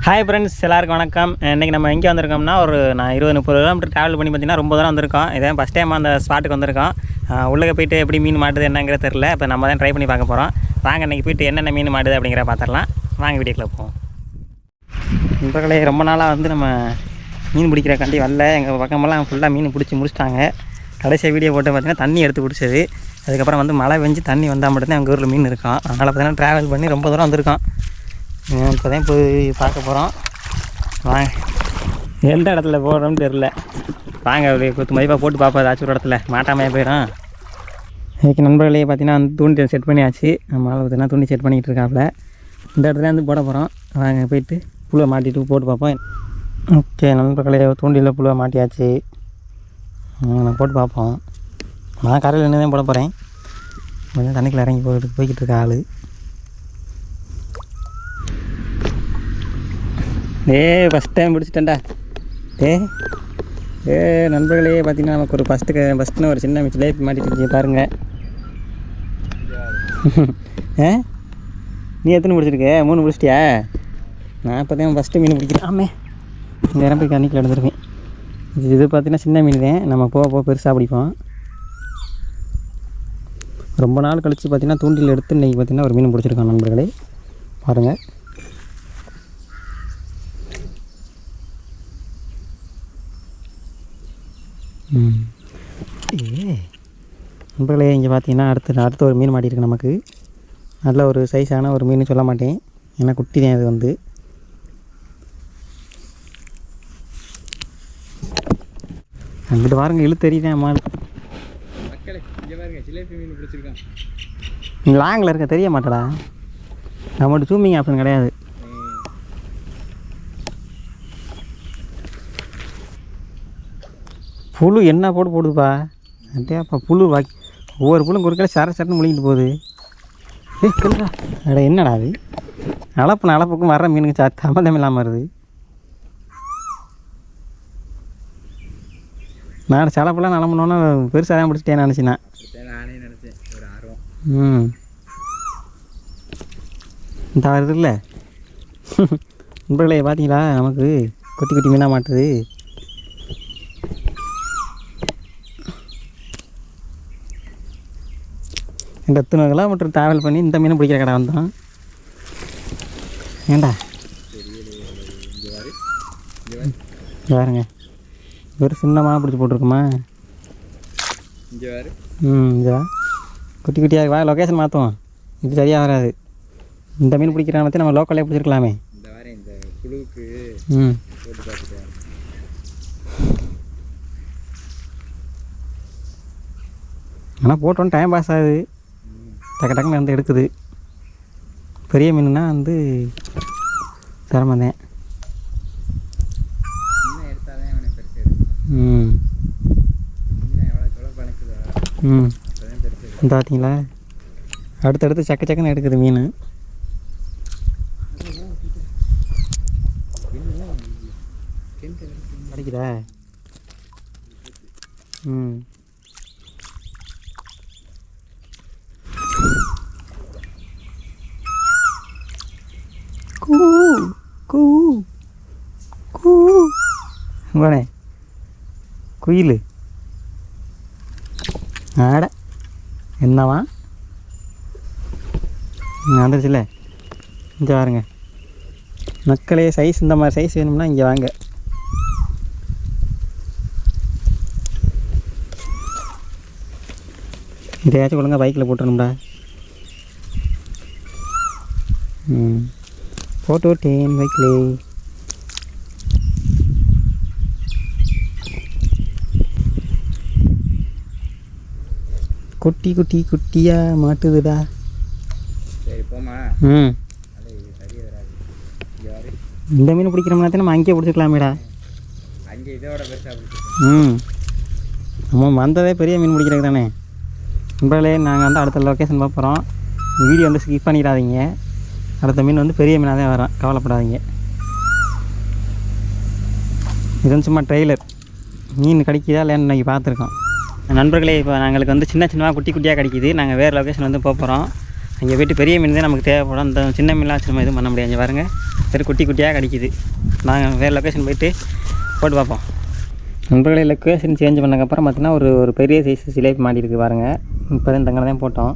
Hi friends, எல்லாருக்கும் வணக்கம். இன்றைக்கி நம்ம எங்கே வந்திருக்கோம்னா நான் 20-30 கிலோமீட்டர் ட்ராவல் பண்ணி பார்த்திங்கன்னா ரொம்ப தூரம் வந்திருக்கோம். இதான் ஃபஸ்ட் டைம் அந்த ஸ்பாட்டுக்கு வந்திருக்கோம். உள்ளே போய்ட்டு எப்படி மீன் மாட்டுது என்னங்கிறது தெரில. இப்போ நம்ம தான் ட்ரை பண்ணி பார்க்க போகிறோம். வாங்க இன்றைக்கி போய்ட்டு என்னென்ன மீன் மாட்டுது அப்படிங்கிற பார்த்துடலாம். வாங்க வீடியோக்குள்ள போவோம். நண்பர்களே, ரொம்ப நாளாக வந்து நம்ம மீன் பிடிக்கிறக்காண்டி வரல. எங்கள் பக்கமெல்லாம் ஃபுல்லாக மீன் பிடிச்சி முடிச்சிட்டாங்க. கடைசியாக வீடியோ போட்டு பார்த்திங்கன்னா தண்ணி எடுத்து பிடிச்சது. அதுக்கப்புறம் வந்து மழை பெஞ்சு தண்ணி வந்தால் மட்டும்தான் எங்கள் ஊரில் மீன் இருக்கும். அதனால் பார்த்திங்கன்னா ட்ராவல் பண்ணி ரொம்ப தூரம் வந்திருக்கோம். இப்போ தான் போய் பார்க்க போகிறோம். வாங்க, எந்த இடத்துல போடுறோம்னு தெரில. வாங்க அப்படியே கொத்து மதிப்பாக போட்டு பார்ப்போம். ஏதாச்சும் ஒரு இடத்துல மாட்டாமையாக போயிடும். இதுக்கு நண்பர்களே பார்த்திங்கன்னா வந்து தூண்டி செட் பண்ணியாச்சு. நம்மளால் பார்த்திங்கன்னா தூண்டி செட் பண்ணிக்கிட்டு இருக்காப்புல. இந்த இடத்துல வந்து போட போகிறோம். வாங்க போய்ட்டு புழுவை மாட்டிட்டு போட்டு பார்ப்போம். ஓகே நண்பர்களே, தூண்டியில் புழுவை மாட்டியாச்சு. நான் போட்டு பார்ப்போம். நான் கரையில் நின்று தான் போட போகிறேன். கொஞ்சம் தண்ணிக்குள்ள இறங்கி போய்கிட்டு இருக்க ஆள். ஃபஸ்ட் டைம் பிடிச்சிட்டேன்டா. நண்பர்களே பார்த்திங்கன்னா நமக்கு ஒரு ஃபஸ்ட்டுன்னு ஒரு சின்ன ஜிலேபி மாட்டிட்டு பாருங்கள். நீ எத்தனை பிடிச்சிருக்க? 3 பிடிச்சிட்டியா? நான் இப்போ தான் ஃபஸ்ட்டு மீன் பிடிக்கிறேன். ஆமே இந்த இடம் போய் கண்ணிக்கில் எடுத்துருக்கேன். இது பார்த்திங்கன்னா சின்ன மீன் தான். நம்ம போக பெருசாக பிடிப்போம். ரொம்ப நாள் கழித்து பார்த்திங்கன்னா தூண்டில் எடுத்து இன்றைக்கி பார்த்திங்கன்னா ஒரு மீன் பிடிச்சிருக்கோம் நண்பர்களே. பாருங்கள். நண்பர்களே, இங்கே பார்த்தீங்கன்னா அடுத்த ஒரு மீன் மாட்டியிருக்கு. நமக்கு நல்ல ஒரு சைஸான ஒரு மீன் சொல்ல மாட்டேன், ஏன்னா குட்டி தான் அது. வந்து அங்கிட்டு பாருங்க, இழுத்து தெரியுதேன் அம்மா. லாங்கில் இருக்க தெரிய மாட்டடா. நம்மகிட்ட ஜூமிங் ஆப்ஷன் கிடையாது. புழு என்ன போடுதுப்பா. அப்படியாப்பா புழு ஒவ்வொரு புழும் குறுக்கல சரன்னு முழுங்கிட்டு போகுது. இல்லைடா, அட என்னடா அது? அளப்புக்கும் வர்ற மீனுக்கு சம்மந்தம் இல்லாமல் வருது. நான் சலப்பெல்லாம் நலம்புனோன்னா பெருசாக தான் பிடிச்சிட்டேன்னு நினச்சினேன். இந்த வருது இல்லை நண்பர்களே, பார்த்தீங்களா நமக்கு குட்டி குட்டி மீனாக மாட்டுது. இந்த 3 கிலோமீட்டர் ட்ராவல் பண்ணி இந்த மீன் பிடிக்கிற கடை வந்தோம். ஏண்டா பாருங்க, ஒரு சின்னமாக பிடிச்சி போட்டிருக்குமா. இங்கே குட்டி குட்டியாக வா. லொக்கேஷன் மாற்றுவோம். இது சரியாக வராது. இந்த மீன் பிடிக்கிறாங்க நம்ம லோக்கல்லே பிடிச்சிருக்கலாமே. ஆனால் போட்டோன்னு டைம் பாஸ் ஆகுது. டக்குன்னு வந்து எடுக்குது. பெரிய மீனுன்னா வந்து சிரமந்தேன். இந்த பார்த்தீங்களா, அடுத்தடுத்து சக்குன்னு எடுக்குது மீன். கிடைக்குதா? கூ குயில். ஆட என்னவா வந்துருச்சுல. இங்கே பாருங்க மக்களே, சைஸ் இந்த மாதிரி சைஸ் வேணும்னா இங்கே வாங்க. இதையாச்சும் ஒழுங்கா பைக்கில் போட்டுருணும்டா. போட்டு விட்டேன் பைக்கில். குட்டியாக மாட்டுதுடா. இந்த மீன் பிடிக்கிறோம்னா நம்ம அங்கேயே பிடிச்சிக்கலாமேடா. நம்ம வந்ததே பெரிய மீன் பிடிக்கிறதுக்கு தானே. நண்பர்களே, நாங்கள் வந்து அடுத்த லொக்கேஷன் பார்க்குறோம். வீடியோ வந்து ஸ்கிப் பண்ணிடாதீங்க. அடுத்த மீன் வந்து பெரிய மீனாக தான் வரும், கவலைப்படாதீங்க. இது வந்து சும்மா ட்ரெய்லர். மீன் கிடைக்குதா இல்லைன்னு இன்றைக்கி பார்த்துருக்கோம். நண்பர்களே, இப்போ நாங்களுக்கு வந்து சின்னமாக குட்டியாக கிடைக்கிது. நாங்கள் வேறு லொக்கேஷன் வந்து போகிறோம். அங்கே போய்ட்டு பெரிய மீன் தான் நமக்கு தேவைப்படும். அந்த சின்ன மீன்லாம் வச்சு நம்ம எதுவும் பண்ண முடியாது. இங்கே பாருங்கள் வெறும் குட்டி குட்டியாக கிடைக்குது. நாங்கள் வேறு லொக்கேஷன் போய்ட்டு போட்டு பார்ப்போம். நண்பர்களே லொக்கேஷன் சேஞ்ச் பண்ணக்கப்புறம் பார்த்திங்கன்னா ஒரு பெரிய சைஸ் சிலேபி மாடி இருக்குது பாருங்கள். இப்போ தான் தங்களை தான் போட்டோம்.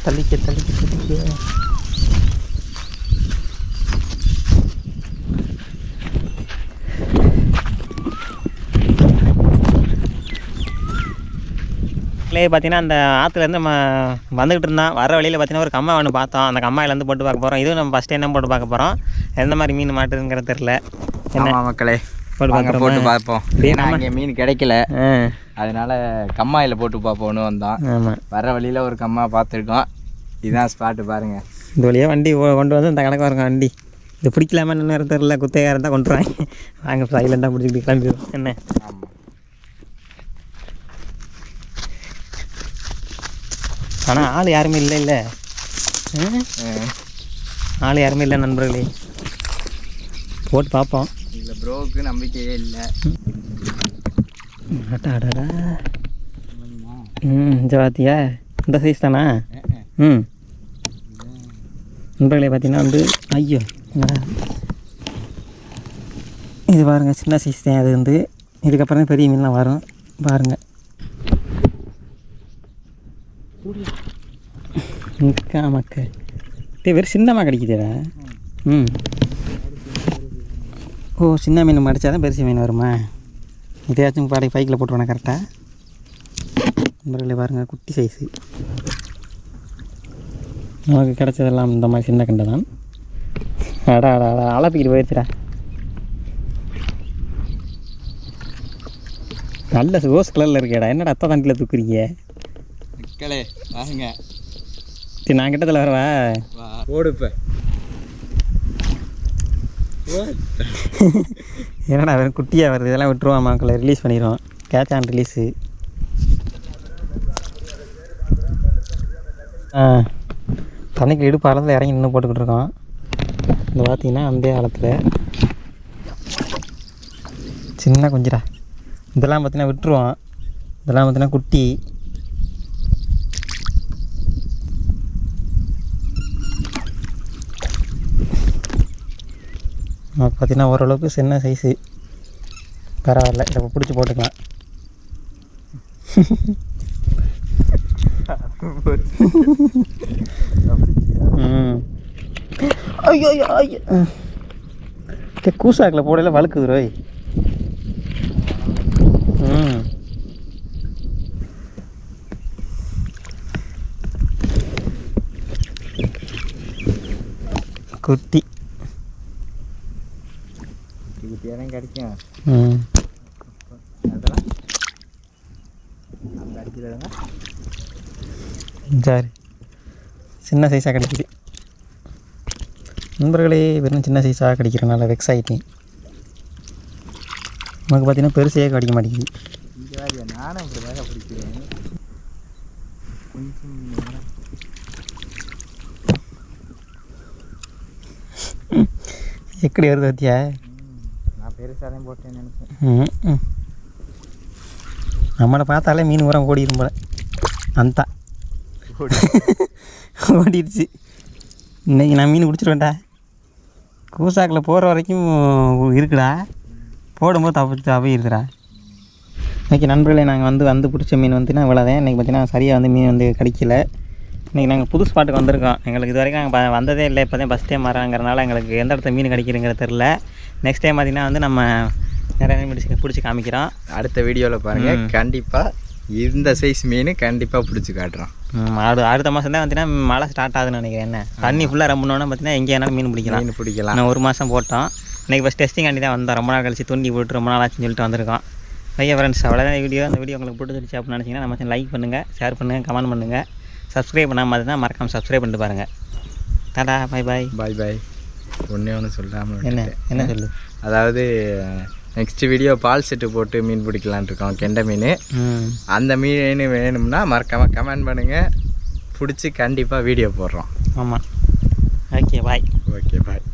தள்ளிக்க பார்த்தீங்கன்னா அந்த ஆற்றுலேருந்து நம்ம வந்துக்கிட்டு இருந்தான். வர வழியில் பார்த்தீங்கன்னா ஒரு கம்மா ஒன்று பார்த்தோம். அந்த கம்மாயிலேருந்து போட்டு பார்க்க போகிறோம். இதுவும் நம்ம ஃபஸ்ட் டைம் போட்டு பார்க்க போகிறோம். எந்த மாதிரி மீன் மாட்டுதுங்கிற தெரில. என்ன மக்களே போட்டு பார்ப்போம். இங்கே மீன் கிடைக்கல, அதனால கம்மாயில் போட்டு பார்ப்போன்னு வந்தோம். ஆமாம், வர வழியில் ஒரு கம்மா பார்த்துருக்கோம். இதுதான் ஸ்பாட்டு பாருங்கள். இந்த வழியாக வண்டி கொண்டு வந்து இந்த கணக்காக இருக்கும் வண்டி. இது பிடிக்கலாமா நேரம் தெரில, குத்தையாக இருந்தால் கொண்டு வாங்க. நாங்கள் சைலண்டாக பிடிச்சிக்கிட்டு கிளம்பிடுவோம். என்ன ஆமாம், ஆனால் ஆள் யாருமே இல்லை. ஆள் யாருமே இல்லை நண்பர்களே. போட்டு பார்ப்போம். இல்லை ப்ரோவுக்கு நம்பிக்கையே இல்லை. அடாடா ஜவாத்தியா இந்த சைஸ் தானா? நண்பர்களே பார்த்தீங்கன்னா வந்து ஐயோ இது பாருங்கள் சின்ன சைஸ் தான். அது வந்து இதுக்கப்புறம் தான் பெரிய மீன்லாம் வரும் பாருங்கள். மக்கள் வெறும் சின்னமாக கிடைக்குதுடா. ஓ, சின்ன மீன் மடித்தா தான் பெருசு மீன் வருமா? இதையாச்சும் பாடி பைக்கில் போட்டுருவேண்ணா கரெக்டாக. நண்பர்களே பாருங்கள் குட்டி சைஸு. நமக்கு கிடச்சதெல்லாம் இந்த மாதிரி சின்ன கண்டை தான். அடா அழப்பிக்கிட்டு போயிடுச்சுடா. நல்ல ரோஸ் கலரில் இருக்கேடா. என்னடா அத்தை தண்டியில் தூக்குறீங்க மக்களே? வாங்க, சரி நான் கிட்டத்தில் வரவா? ஓடுப்ப என்னடா வெறும் குட்டியாக வருது. இதெல்லாம் விட்டுருவான் மக்களை, ரிலீஸ் பண்ணிடுவோம். Catch on release. தண்ணிக்கு இடுப்பு ஆழத்தில் இறங்கி நின்று போட்டுக்கிட்டு இருக்கோம். இந்த பார்த்தீங்கன்னா அந்த ஆழத்தில் சின்ன குஞ்சுடா. இதெல்லாம் பார்த்தீங்கன்னா விட்டுருவோம். இதெல்லாம் பார்த்தீங்கன்னா குட்டி. நமக்கு பார்த்தீங்கன்னா ஓரளவுக்கு சின்ன சைஸு, பரவாயில்ல. இதை பிடிச்சி போட்டுக்கலாம். ஐயோ ஐயோ கூசாக்கில் போடல வழுக்குது ரோய். குட்டி குட்டியாதான் கிடைக்கும். அதெல்லாம் சரி சின்ன சைஸாக கிடைக்குது. நண்பர்களே வெறும் சின்ன சைஸாக கிடைக்கிறனால வெக்ஸ் ஆகிட்டேன். நமக்கு பார்த்தீங்கன்னா பெருசே கிடைக்க மாட்டேங்குது. நானும் அப்படி வேலை பிடிக்கிறேன். எப்படி வருது பத்தியா? நான் பெருசாக போட்டேன்னு நினைச்சேன். நம்மளை பார்த்தாலே மீன் உரம் ஓடிடும் போல. அந்த ஓடிடுச்சு. இன்றைக்கி நான் மீன் பிடிச்சிருவேன்டா. கூசாக்கில் போகிற வரைக்கும் இருக்குடா, போடும்போது தப்பு இருக்குடா. இன்றைக்கி நண்பர்களே நாங்கள் வந்து பிடிச்ச மீன் வந்துன்னா இவ்வளோதான். இன்றைக்கி பார்த்தீங்கன்னா சரியாக வந்து மீன் வந்து கிடைக்கல. இன்றைக்கி நாங்கள் புது ஸ்பாட்டுக்கு வந்திருக்கோம். எங்களுக்கு இது வரைக்கும் நாங்கள் வந்ததே இல்லை. இப்போ தான் ஃபஸ்ட் டைம் வராங்கிறனால எங்களுக்கு எந்த இடத்துல மீன் கிடைக்கிறங்கிறது தெரில. நெக்ஸ்ட் டைம் பார்த்திங்கன்னா வந்து நம்ம நிறைய மீன் பிடிச்சி காமிக்கிறோம். அடுத்த வீடியோவில் பாருங்கள். கண்டிப்பாக இந்த சைஸ் மீன் கண்டிப்பாக பிடிச்சி காட்டுறோம். அடுத்த மாதம் தான் பார்த்தீங்கன்னா மழை ஸ்டார்ட் ஆகுதுன்னு நினைக்கிறேன். என்ன தண்ணி ஃபுல்லாக ரொம்பணுன்னா பார்த்தீங்கன்னா எங்கே வேணாலும் மீன் பிடிக்கலாம். நான் 1 மாதம் போட்டோம். இன்றைக்கி ஃபஸ்ட் டெஸ்டிங்காண்டி தான் வந்தோம். ரொம்ப நாள் கழிச்சு தூண்டி போட்டு ரொம்ப நாள் ஆச்சுன்னு சொல்லிட்டு வந்திருக்கோம். ஐயா ஃப்ரெண்ட்ஸ், அவ்வளோதான் வீடியோ. அந்த வீடியோ உங்களுக்கு பிடிச்சிருச்சு அப்படின்னு நினச்சிங்கன்னா நம்ம லைக் பண்ணுங்கள், ஷேர் பண்ணுங்கள், கமெண்ட் பண்ணுங்கள். சப்ஸ்கிரைப் பண்ணாமல் மாதிரி தான் மறக்காமல் சப்ஸ்கிரைப் பண்ணிட்டு பாருங்கள். டாடா, பாய். ஒன்றே ஒன்று சொல்லாமல் என்ன சொல்லு. அதாவது நெக்ஸ்ட் வீடியோ பால் செட்டு போட்டு மீன் பிடிக்கலான் இருக்கோம், கெண்டை மீன். அந்த மீன் வேணும்னா மறக்காமல் கமெண்ட் பண்ணுங்கள், பிடிச்சி கண்டிப்பாக வீடியோ போடுறோம். ஆமாம். Okay bye. Okay bye.